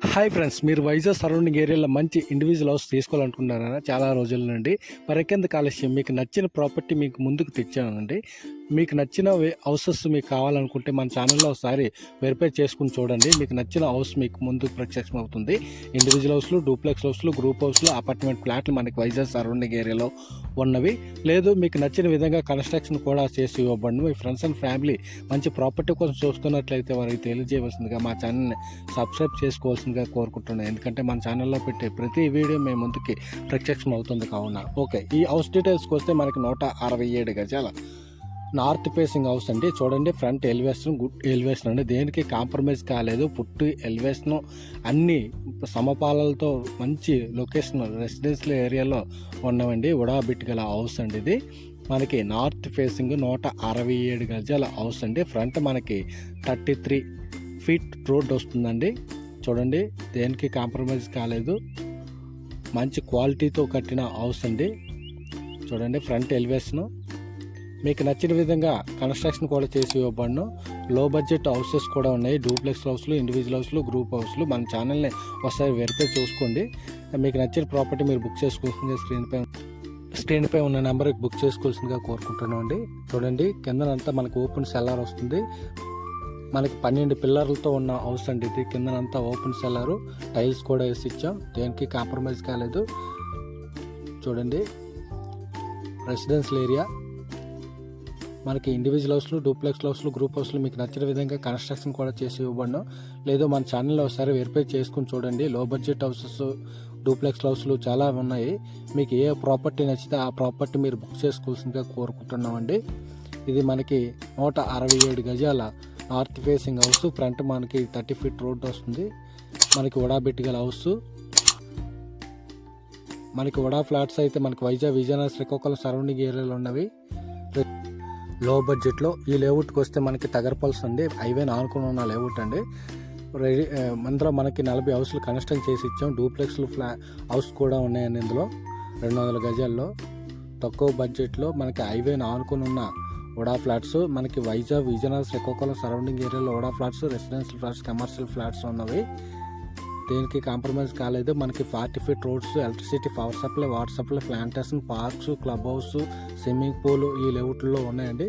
Hi friends, మీరు Vizag surrounding ఏరియాలో మంచి ఇండివిజువల్ హౌస్ తీసుకోవాలనుకుంటున్నారా? చాలా రోజుల నుండి మరెక్కెందుకు ఆలస్యం, మీకు నచ్చిన ప్రాపర్టీ మీకు ముందుకు తెచ్చానండి. మీకు నచ్చిన హౌసెస్ మీకు కావాలనుకుంటే మన ఛానల్లో ఒకసారి వెరిఫై చేసుకుని చూడండి. మీకు నచ్చిన హౌస్ మీకు ముందుకు ప్రత్యక్షం అవుతుంది. ఇండివిజువల్ హౌస్లు, డూప్లెక్స్ హౌస్లు, గ్రూప్ హౌస్లు, అపార్ట్మెంట్ ఫ్లాట్లు మనకి వైజాగ్ సరౌండింగ్ ఏరియాలో ఉన్నవి. లేదు మీకు నచ్చిన విధంగా కన్స్ట్రక్షన్ కూడా చేసి ఇవ్వబడి మీ ఫ్రెండ్స్ అండ్ ఫ్యామిలీ మంచి ప్రాపర్టీ కోసం చూస్తున్నట్లయితే వారికి తెలియజేయవలసిందిగా మా ఛానల్ని సబ్స్క్రైబ్ చేసుకోవాల్సిందిగా కోరుకుంటున్నాను. ఎందుకంటే మన ఛానల్లో పెట్టే ప్రతి వీడియో మేము ముందుకి ప్రత్యక్షం అవుతుంది కావున. ఓకే, ఈ హౌస్ డీటెయిల్స్కి వస్తే మనకి 167 గజాల నార్త్ ఫేసింగ్ హౌస్ అండి. చూడండి, ఫ్రంట్ ఎలివేషన్ గుడ్ ఎలివేషన్ అండి, దేనికి కాంప్రమైజ్ కాలేదు. పుట్టు ఎలివేషన్ అన్ని సమపాలలతో మంచి లొకేషన్ రెసిడెన్షియల్ ఏరియాలో ఉన్నవండి. ఉడాబిట్ గల హౌస్ అండి. ఇది మనకి నార్త్ ఫేసింగ్ 167 గజాల హౌస్ అండి. ఫ్రంట్ మనకి 33 ఫీట్ రోడ్ వస్తుందండి. చూడండి, దేనికి కాంప్రమైజ్ కాలేదు. మంచి క్వాలిటీతో కట్టిన హౌస్ అండి. చూడండి, ఫ్రంట్ ఎలివేషను మీకు నచ్చిన విధంగా కన్స్ట్రక్షన్ కూడా చేసి ఇవ్వబడను. లో బడ్జెట్ హౌసెస్ కూడా ఉన్నాయి. డూప్లెక్స్ హౌస్లు, ఇండివిజువల్ హౌస్లు, గ్రూప్ హౌస్లు. మన ఛానల్ని ఒకసారి వెరిఫై చూసుకోండి. మీకు నచ్చిన ప్రాపర్టీ మీరు బుక్ చేసుకోవాల్సిందిగా స్క్రీన్పై ఉన్న నెంబర్కి బుక్ చేసుకోవాల్సిందిగా కోరుకుంటున్నాం అండి. చూడండి, కిందనంతా మనకు ఓపెన్ సెల్లార్ వస్తుంది. మనకి 12 పిల్లర్లతో ఉన్న హౌస్ అండి ఇది. కిందనంతా ఓపెన్ సెల్లారు, టైల్స్ కూడా వేసి ఇచ్చాం, దేనికి కాంప్రమైజ్ కాలేదు. చూడండి, రెసిడెన్షియల్ ఏరియా మనకి ఇండివిజువల్ హౌస్లు, డూప్లెక్స్ హౌస్లు, గ్రూప్ హౌస్లు మీకు నచ్చిన విధంగా కన్స్ట్రక్షన్ కూడా చేసి ఇవ్వబడను. లేదో మన ఛానల్లో ఒకసారి వెరిఫై చేసుకుని చూడండి. లో బడ్జెట్ హౌసెస్, డూప్లెక్స్ హౌస్లు చాలా ఉన్నాయి. మీకు ఏ ప్రాపర్టీ నచ్చితే ఆ ప్రాపర్టీ మీరు బుక్ చేసుకోవాల్సిందిగా కోరుకుంటున్నామండి. ఇది మనకి 167 గజాల నార్త్ ఫేసింగ్ హౌస్. ఫ్రంట్ మనకి 30 ఫీట్ రోడ్ వస్తుంది. మనకి ఉడాబిట్ గల హౌస్. మనకి ఉడా ఫ్లాట్స్ అయితే మనకి వైజాగ్, విజయనగరం, శ్రీకాకుళం సరౌండింగ్ ఏరియాలో ఉన్నవి. లో బడ్జెట్లో ఈ లేఅవుట్కి వస్తే మనకి తగరపల్స్ అండి, హైవే ఆనుకుని ఉన్న లేఅవుట్ అండి. రెడీ అందులో మనకి 40 హౌస్లు కన్స్ట్రక్ట్ చేసి ఇచ్చాం. డూప్లెక్స్లు హౌస్ కూడా ఉన్నాయండి ఇందులో. 200 గజాల్లో తక్కువ బడ్జెట్లో మనకి హైవే ఆనుకుని ఉన్న ఉడా ఫ్లాట్స్. మనకి వైజాగ్, విజయనగరం, శ్రీకాకుళం సరౌండింగ్ ఏరియాలో UDA flats, residential flats, commercial flats ఉన్నవి. దేనికి కాంప్రమైజ్ కాలేదు. మనకి 40 feet roads, electricity, power supply, water supply, plantation, parks, club house, swimming pool ఈ లెవెల్లో ఉన్నాయండి.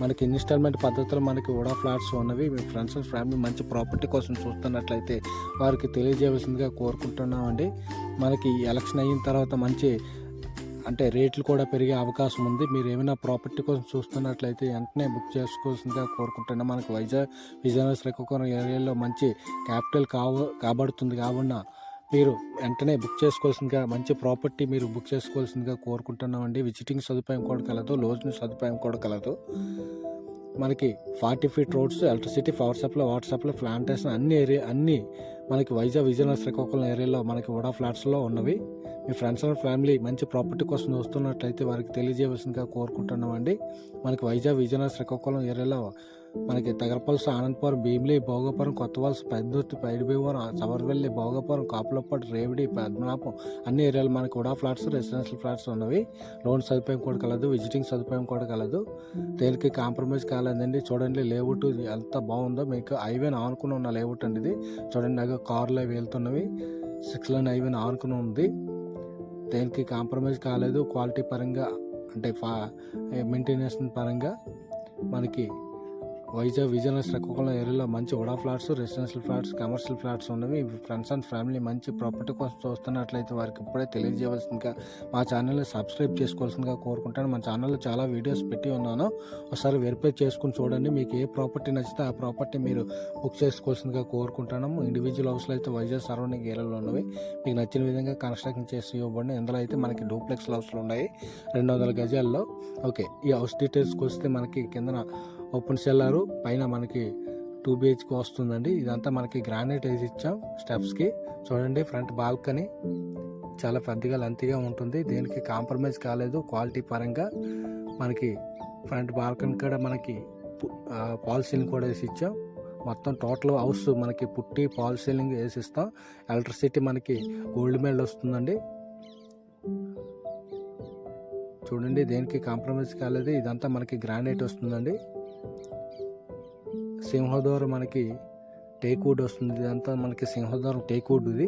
మనకి ఇన్స్టాల్మెంట్ పద్ధతిలో మనకి ఉడా ఫ్లాట్స్ ఉన్నవి. మీ ఫ్రెండ్స్ అండ్ ఫ్యామిలీ మంచి ప్రాపర్టీ కోసం చూస్తున్నట్లయితే వారికి తెలియజేయవలసిందిగా కోరుకుంటున్నామండి. మనకి ఎలక్షన్ అయిన తర్వాత మంచి అంటే రేట్లు కూడా పెరిగే అవకాశం ఉంది. మీరు ఏమైనా ప్రాపర్టీ కోసం చూస్తున్నట్లయితే వెంటనే బుక్ చేసుకోవాల్సిందిగా కోరుకుంటున్నాం. మనకి వైజాగ్, విజయనగరం, శ్రీకాకుళం ఏరియాలో మంచి క్యాపిటల్ కాబడుతుంది కావున మీరు వెంటనే బుక్ చేసుకోవాల్సిందిగా, మంచి ప్రాపర్టీ మీరు బుక్ చేసుకోవాల్సిందిగా కోరుకుంటున్నామండి. విజిటింగ్ సదుపాయం కూడా కలదు, లోన్ సదుపాయం కూడా కలదు. మనకి 40 feet roads, electricity, power supply, water supply, plantation అన్ని మనకి వైజాగ్, విజయనగరం, శ్రీకాకుళం ఏరియాలో మనకి ఉడా ఫ్లాట్స్లో ఉన్నవి. మీ ఫ్రెండ్స్ అండ్ ఫ్యామిలీ మంచి ప్రాపర్టీ కోసం చూస్తున్నట్లయితే వారికి తెలియజేయవలసిందిగా కోరుకుంటున్నామండి. మనకి వైజాగ్, విజయనగరం, శ్రీకాకుళం ఏరియాలో మనకి తగరపల్స్, ఆనందపురం, భీమిలి, భోగపురం, కొత్తవలస, పెద్దూర్తి, పైడిభీవరం, సవర్వెల్లి, భోగపురం, కాపులపాడు, రేవిడి, పద్మనాభం అన్ని ఏరియాలు మనకి ఉడా ఫ్లాట్స్, రెసిడెన్షియల్ ఫ్లాట్స్ ఉన్నవి. లోన్ సదుపాయం కూడా కలదు, విజిటింగ్ సదుపాయం కూడా కలదు. దేనికి కాంప్రమైజ్ కాలేదండి. చూడండి, లేఅవుట్ ఎంత బాగుందో. మీకు హైవే ఆనుకుని ఉన్న లేఅవుట్ అండి ఇది. చూడండి, నాకు కార్లో వెళ్తున్నవి. 6 లైన్ హైవే ఆనుకుని ఉంది. దేనికి కాంప్రమైజ్ కాలేదు. క్వాలిటీ పరంగా అంటే మెయింటెనెన్స్ పరంగా మనకి వైజాగ్, విజయనగరం, శ్రీకాకుళం ఏరియాలో మంచి UDA flats, residential flats, commercial flats ఉన్నవి. ఫ్రెండ్స్ అండ్ ఫ్యామిలీ మంచి ప్రాపర్టీ కోసం చూస్తున్నట్లయితే వారికి ఇప్పుడే తెలియజేయవలసిందిగా, మా ఛానల్ని సబ్స్క్రైబ్ చేసుకోవాల్సిందిగా కోరుకుంటాను. మన ఛానల్లో చాలా వీడియోస్ పెట్టి ఉన్నాను, ఒకసారి వెరిఫై చేసుకుని చూడండి. మీకు ఏ ప్రాపర్టీ నచ్చితే ఆ ప్రాపర్టీ మీరు బుక్ చేసుకోవాల్సిందిగా కోరుకుంటాను. ఇండివిజువల్ హౌస్లో అయితే వైజాగ్ సరౌండింగ్ ఏరియాలో ఉన్నవి. మీకు నచ్చిన విధంగా కన్స్ట్రక్షన్ చేసి ఇవ్వబడి. ఇందులో అయితే మనకి డూప్లెక్స్ హౌస్లు ఉన్నాయి 200 గజాల్లో. ఓకే, ఈ హౌస్ డీటెయిల్స్కి వస్తే మనకి కిందన ఓపెన్ సెల్లారు, పైన మనకి 2 BHK వస్తుందండి. ఇదంతా మనకి గ్రానైట్ వేసి ఇచ్చాం స్టెప్స్కి. చూడండి, ఫ్రంట్ బాల్కనీ చాలా పెద్దగా లెంతీగా ఉంటుంది. దేనికి కాంప్రమైజ్ కాలేదు. క్వాలిటీ పరంగా మనకి ఫ్రంట్ బాల్కనీ కూడా మనకి ఫాల్ సీలింగ్ కూడా వేసి ఇచ్చాం. మొత్తం టోటల్ హౌస్ మనకి పుట్టి ఫాల్ సీలింగ్ వేసి ఇస్తాం. ఎలక్ట్రిసిటీ మనకి గోల్డ్ మెడల్ వస్తుందండి. చూడండి, దేనికి కాంప్రమైజ్ కాలేదు. ఇదంతా మనకి గ్రానైట్ వస్తుందండి. సింహద్వారం మనకి టేక్ వుడ్ వస్తుంది. ఇదంతా మనకి సింహద్వారం టేక్ వుడ్. ఇది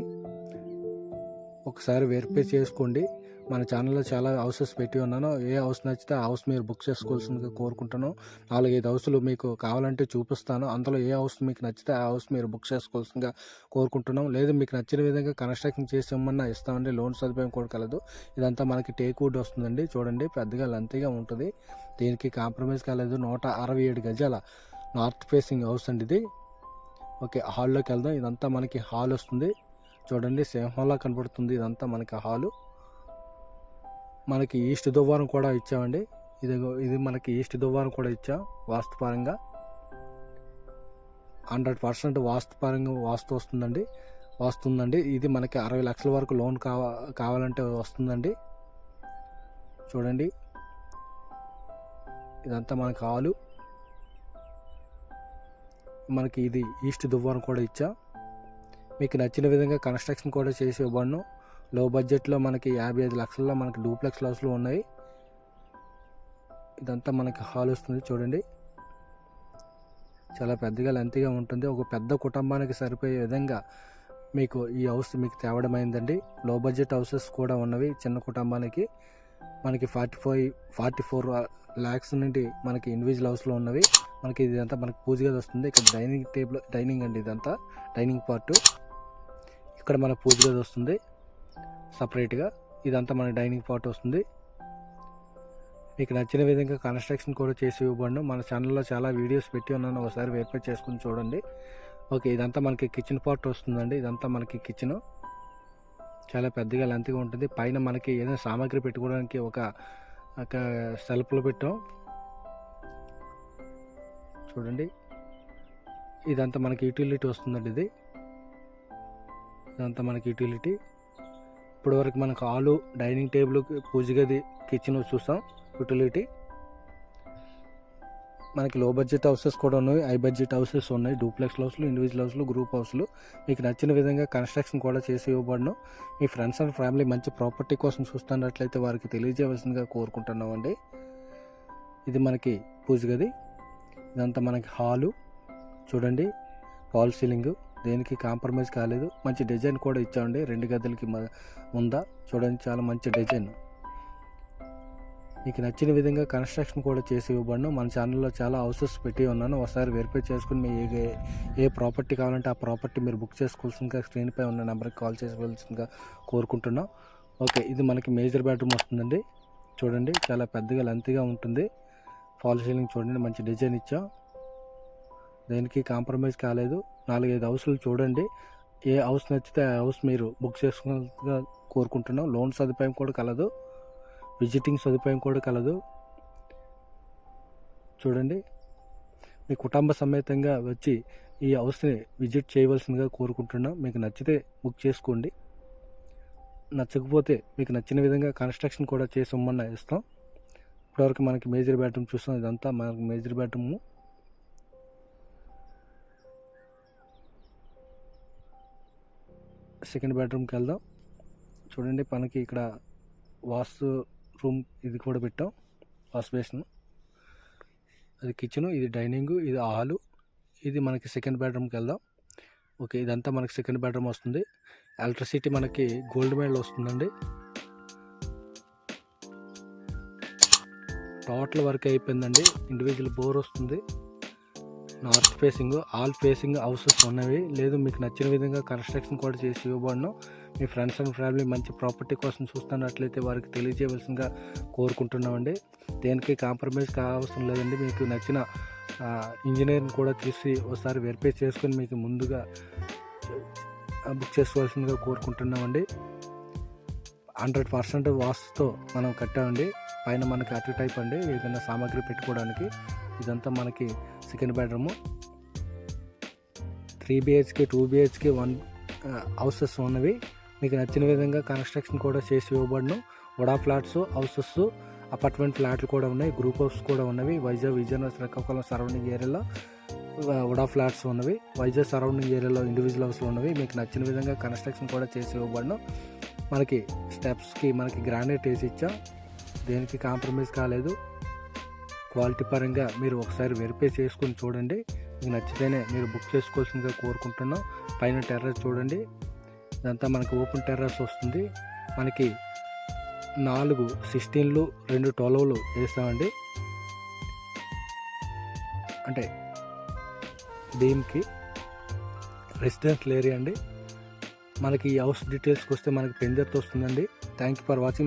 ఒకసారి వెరిఫై చేసుకోండి. మన ఛానల్లో చాలా హౌసెస్ పెట్టి ఉన్నాను. ఏ హౌస్ నచ్చితే ఆ హౌస్ మీరు బుక్ చేసుకోవాల్సిందిగా కోరుకుంటాను. 4-5 హౌస్లు మీకు కావాలంటే చూపిస్తాను. అందులో ఏ హౌస్ మీకు నచ్చితే ఆ హౌస్ మీరు బుక్ చేసుకోవాల్సిందిగా కోరుకుంటున్నాం. లేదు మీకు నచ్చిన విధంగా కన్స్ట్రక్షన్ చేసి ఇమ్మన్నా ఇస్తామండి. లోన్ సదుపాయం కూడా కలదు. ఇదంతా మనకి టేక్ వుడ్ వస్తుందండి. చూడండి పెద్దగా లెంతీగా ఉంటుంది. దీనికి కాంప్రమైజ్ కాలేదు. 167 గజాల నార్త్ ఫేసింగ్ హౌస్ అండి ఇది. ఓకే, హాల్లోకి వెళ్దాం. ఇదంతా మనకి హాల్ వస్తుంది. చూడండి సింహంలా కనబడుతుంది. ఇదంతా మనకి హాలు. మనకి ఈస్ట్ దువ్వారం కూడా ఇచ్చామండి. ఇది మనకి ఈస్ట్ దువ్వారం కూడా ఇచ్చాం. వాస్తుపరంగా 100% వాస్తు వస్తుందండి. ఇది మనకి 60 లక్షల వరకు లోన్ కావాలంటే వస్తుందండి. చూడండి ఇదంతా మనకి హాలు. మనకి ఇది ఈస్ట్ దువ్వారం కూడా ఇచ్చా. మీకు నచ్చిన విధంగా కన్స్ట్రక్షన్ కూడా చేసి ఇవ్వబడను. లో బడ్జెట్లో మనకి 55 లక్షల్లో మనకి డూప్లెక్స్ హౌస్లు ఉన్నాయి. ఇదంతా మనకి హాల్ వస్తుంది. చూడండి చాలా పెద్దగా లెంతీగా ఉంటుంది. ఒక పెద్ద కుటుంబానికి సరిపోయే విధంగా మీకు ఈ హౌస్ మీకు తేవడమైందండి. లో బడ్జెట్ హౌసెస్ కూడా ఉన్నవి చిన్న కుటుంబానికి. మనకి 44 lakhs నుండి మనకి ఇండివిజువల్ హౌస్లో ఉన్నవి. మనకి ఇదంతా మనకి పూజ గది వస్తుంది. ఇక్కడ డైనింగ్ అండి. ఇదంతా డైనింగ్ పార్ట్. ఇక్కడ మన పూజ గది వస్తుంది సపరేట్గా. ఇదంతా మన డైనింగ్ పార్ట్ వస్తుంది. మీకు నచ్చిన విధంగా కన్స్ట్రక్షన్ కూడా చేసి ఇవ్వబడను. మన ఛానల్లో చాలా వీడియోస్ పెట్టి ఉన్నాను. ఒకసారి వెరిఫై చేసుకుని చూడండి. ఓకే, ఇదంతా మనకి కిచెన్ పార్ట్ వస్తుందండి. ఇదంతా మనకి కిచెన్ చాలా పెద్దగా లెంత్గా ఉంటుంది. పైన మనకి ఏదైనా సామాగ్రి పెట్టుకోవడానికి ఒక సెల్ఫ్లో పెట్టాం. చూడండి ఇదంతా మనకి యూటిలిటీ వస్తుందండి. ఇదంతా మనకి యూటిలిటీ. ఇప్పటివరకు మనకు హాలు, డైనింగ్ టేబుల్, పూజ గది, కిచెన్ చూసాం. యూటిలిటీ మనకి లో బడ్జెట్ హౌసెస్ కూడా ఉన్నాయి. హై బడ్జెట్ హౌసెస్ ఉన్నాయి. డూప్లెక్స్ హౌస్లు, ఇండివిజువల్ హౌస్లు, గ్రూప్ హౌస్లు. మీకు నచ్చిన విధంగా కన్స్ట్రక్షన్ కూడా చేసి ఇవ్వబడను. మీ ఫ్రెండ్స్ అండ్ ఫ్యామిలీ మంచి ప్రాపర్టీ కోసం చూస్తున్నట్లయితే వారికి తెలియజేయవలసిందిగా కోరుకుంటున్నామండి. ఇది మనకి పూజ గది. ఇదంతా మనకి హాలు. చూడండి ఫాల్ సీలింగ్, దేనికి కాంప్రమైజ్ కాలేదు. మంచి డిజైన్ కూడా ఇచ్చామండి 2 గదులకి ఉందా. చూడండి చాలా మంచి డిజైన్. మీకు నచ్చిన విధంగా కన్స్ట్రక్షన్ కూడా చేసి ఇవ్వబడను. మన ఛానల్లో చాలా హౌసెస్ పెట్టి ఉన్నాను. ఒకసారి వెరిఫై చేసుకుని మీ ఏ ప్రాపర్టీ కావాలంటే ఆ ప్రాపర్టీ మీరు బుక్ చేసుకోవాల్సిందిగా స్క్రీన్పై ఉన్న నెంబర్కి కాల్ చేసుకోవాల్సిందిగా కోరుకుంటున్నాం. ఓకే, ఇది మనకి మేజర్ బెడ్రూమ్ వస్తుందండి. చూడండి చాలా పెద్దగా లెంతీగా ఉంటుంది. ఫాల్ సీలింగ్ చూడండి మంచి డిజైన్ ఇచ్చాం. దేనికి కాంప్రమైజ్ కాలేదు. 4-5 హౌస్లు చూడండి. ఏ హౌస్ నచ్చితే ఆ హౌస్ మీరు బుక్ చేసుకోవాలని కోరుకుంటున్నాం. లోన్ సదుపాయం కూడా కలదు. విజిటింగ్ సదుపాయం కూడా కలదు. చూడండి మీ కుటుంబ సమేతంగా వచ్చి ఈ హౌస్ని విజిట్ చేయవలసిందిగా కోరుకుంటున్నాం. మీకు నచ్చితే బుక్ చేసుకోండి. నచ్చకపోతే మీకు నచ్చిన విధంగా కన్స్ట్రక్షన్ కూడా చేసి ఇమ్మన్నా ఇస్తాం. ఇప్పటివరకు మనకి మేజర్ బెడ్రూమ్ చూస్తాం. ఇదంతా మనకి మేజర్ బెడ్రూమ్. సెకండ్ బెడ్రూమ్కి వెళ్దాం. చూడండి మనకి ఇక్కడ వాస్తు రూమ్ ఇది కూడా పెట్టాం. వాష్ బేసిన్, అది కిచెను, ఇది డైనింగ్, ఇది హాలు. ఇది మనకి సెకండ్ బెడ్రూమ్కి వెళ్దాం. ఓకే, ఇదంతా మనకి సెకండ్ బెడ్రూమ్ వస్తుంది. ఎలక్ట్రిసిటీ మనకి గోల్డ్ మెడల్ వస్తుందండి. టోటల్ వర్క్ అయిపోయిందండి. ఇండివిజువల్ బోర్ వస్తుంది. North facing, all facing houses ఉన్నవి. లేదు మీకు నచ్చిన విధంగా కన్స్ట్రక్షన్ కూడా చేసి ఇవ్వబడను. మీ ఫ్రెండ్స్ అండ్ ఫ్యామిలీ మంచి ప్రాపర్టీ కోసం చూస్తున్నట్లయితే వారికి తెలియజేయవలసిందిగా కోరుకుంటున్నామండి. దేనికి కాంప్రమైజ్ కావాల్సిన లేదండి. మీకు నచ్చిన ఇంజనీర్ని కూడా తీసి ఒకసారి వెరిఫై చేసుకొని మీకు ముందుగా బుక్ చేసుకోవాల్సిందిగా కోరుకుంటున్నామండి. 100% వాస్తుతో మనం కట్టామండి. పైన మనకి అటు టైప్ అండి ఏదైనా సామాగ్రి పెట్టుకోవడానికి. ఇదంతా మనకి second bedroom. 3 BHK 2 BHK 1 houses ఉన్నవి. మీకు నచ్చిన విధంగా కన్స్ట్రక్షన్ కూడా చేసి ఇవ్వబడను. వడా ఫ్లాట్స్, హౌసెస్, అపార్ట్మెంట్ ఫ్లాట్లు కూడా ఉన్నాయి. గ్రూప్ హౌస్ కూడా ఉన్నవి. విజయనగరం శ్రీకాకుళం సరౌండింగ్ ఏరియాలో వడా ఫ్లాట్స్ ఉన్నవి. వైజాగ్ సరౌండింగ్ ఏరియాలో ఇండివిజువల్ హౌస్లు ఉన్నవి. మీకు నచ్చిన విధంగా కన్స్ట్రక్షన్ కూడా చేసి ఇవ్వబడను. మనకి స్టెప్స్కి మనకి గ్రానైట్ వేసి ఇచ్చాం. దేనికి కాంప్రమైజ్ కాలేదు. క్వాలిటీ పరంగా మీరు ఒకసారి వెరిఫై చేసుకుని చూడండి. మీకు నచ్చితేనే మీరు బుక్ చేసుకోవాల్సిందిగా కోరుకుంటున్నాం. పైన టెర్రస్ చూడండి, ఇదంతా మనకి ఓపెన్ టెర్రస్ వస్తుంది. మనకి 4 16లు 2 12లు వేస్తామండి. అంటే దీనికి రెసిడెన్షియల్ ఏరియా అండి. మనకి ఈ హౌస్ డీటెయిల్స్కి వస్తే మనకి పెంజర్తో వస్తుందండి. Thank you for watching.